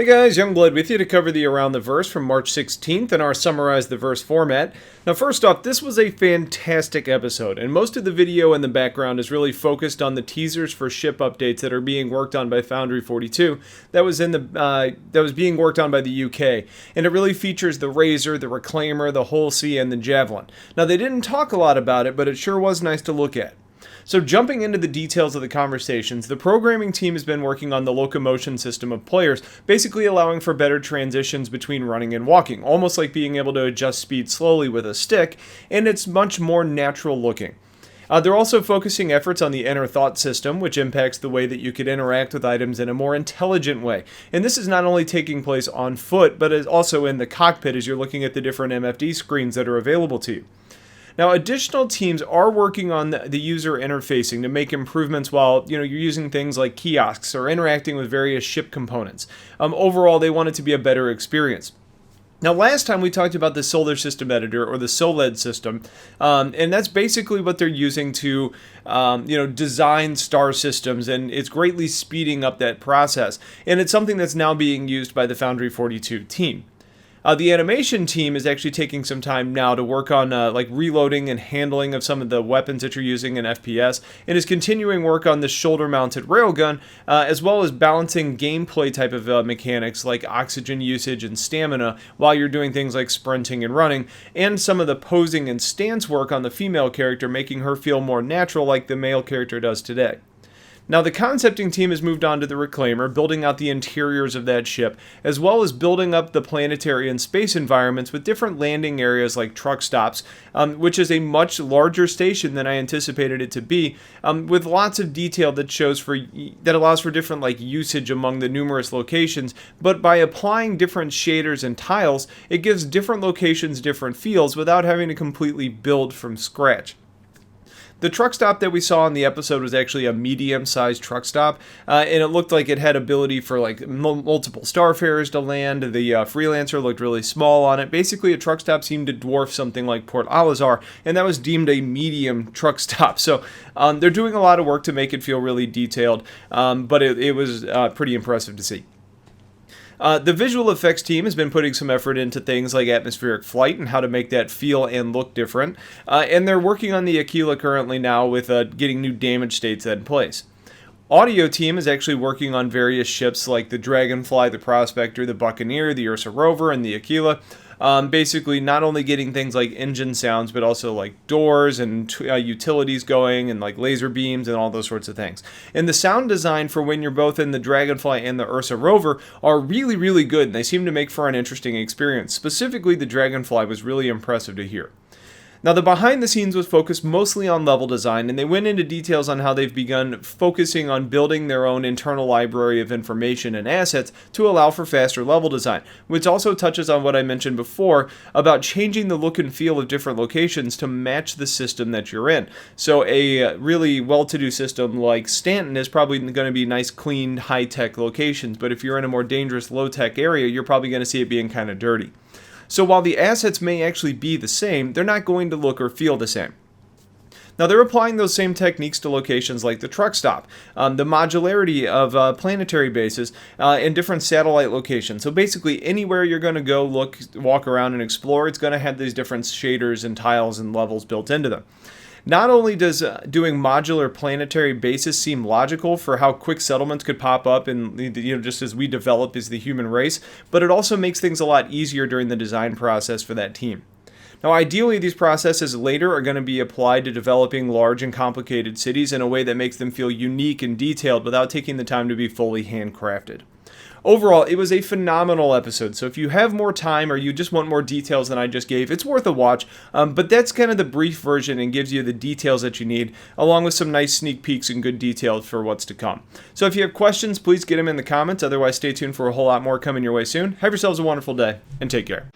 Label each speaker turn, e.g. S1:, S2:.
S1: Hey guys, Youngblood with you to cover the Around the Verse from March 16th in our Summarize the Verse format. Now first off, this was a fantastic episode, and most of the video in the background is really focused on the teasers for ship updates that are being worked on by Foundry 42 that was being worked on by the UK, and it really features the Razor, the Reclaimer, the Holsey, and the Javelin. Now they didn't talk a lot about it, but it sure was nice to look at. So jumping into the details of the conversations, the programming team has been working on the locomotion system of players, basically allowing for better transitions between running and walking, almost like being able to adjust speed slowly with a stick, and it's much more natural looking. They're also focusing efforts on the inner thought system, which impacts the way that you could interact with items in a more intelligent way. And this is not only taking place on foot, but is also in the cockpit as you're looking at the different MFD screens that are available to you. Now, additional teams are working on the user interfacing to make improvements while you're using things like kiosks or interacting with various ship components. Overall, they want it to be a better experience. Now, last time we talked about the Solar System Editor, or the SOLED system, and that's basically what they're using to, design star systems, and it's greatly speeding up that process. And it's something that's now being used by the Foundry 42 team. The animation team is actually taking some time now to work on reloading and handling of some of the weapons that you're using in FPS, and is continuing work on the shoulder-mounted railgun, as well as balancing gameplay type of mechanics like oxygen usage and stamina while you're doing things like sprinting and running, and some of the posing and stance work on the female character, making her feel more natural like the male character does today. Now, the concepting team has moved on to the Reclaimer, building out the interiors of that ship, as well as building up the planetary and space environments with different landing areas like truck stops, which is a much larger station than I anticipated it to be, with lots of detail that allows for different usage among the numerous locations. But by applying different shaders and tiles, it gives different locations different feels without having to completely build from scratch. The truck stop that we saw in the episode was actually a medium-sized truck stop, and it looked like it had ability for multiple starfarers to land. The Freelancer looked really small on it. Basically, a truck stop seemed to dwarf something like Port Alizar, and that was deemed a medium truck stop. So they're doing a lot of work to make it feel really detailed, but it was pretty impressive to see. The visual effects team has been putting some effort into things like atmospheric flight and how to make that feel and look different. And they're working on the Aquila currently now with getting new damage states in place. Audio team is actually working on various ships like the Dragonfly, the Prospector, the Buccaneer, the Ursa Rover, and the Aquila. Basically not only getting things like engine sounds, but also like doors and utilities going and like laser beams and all those sorts of things. And the sound design for when you're both in the Dragonfly and the Ursa Rover are really, really good, and they seem to make for an interesting experience. Specifically, the Dragonfly was really impressive to hear. Now, the behind the scenes was focused mostly on level design, and they went into details on how they've begun focusing on building their own internal library of information and assets to allow for faster level design, which also touches on what I mentioned before about changing the look and feel of different locations to match the system that you're in. So a really well-to-do system like Stanton is probably going to be nice, clean, high-tech locations, but if you're in a more dangerous, low-tech area, you're probably going to see it being kind of dirty. So while the assets may actually be the same, they're not going to look or feel the same. Now, they're applying those same techniques to locations like the truck stop, the modularity of planetary bases, and different satellite locations. So basically, anywhere you're going to go walk around and explore, it's going to have these different shaders and tiles and levels built into them. Not only does doing modular planetary bases seem logical for how quick settlements could pop up and just as we develop as the human race, but it also makes things a lot easier during the design process for that team. Now, ideally, these processes later are going to be applied to developing large and complicated cities in a way that makes them feel unique and detailed without taking the time to be fully handcrafted. Overall, it was a phenomenal episode, so if you have more time or you just want more details than I just gave, it's worth a watch, but that's kind of the brief version and gives you the details that you need, along with some nice sneak peeks and good details for what's to come. So if you have questions, please get them in the comments, otherwise stay tuned for a whole lot more coming your way soon. Have yourselves a wonderful day, and take care.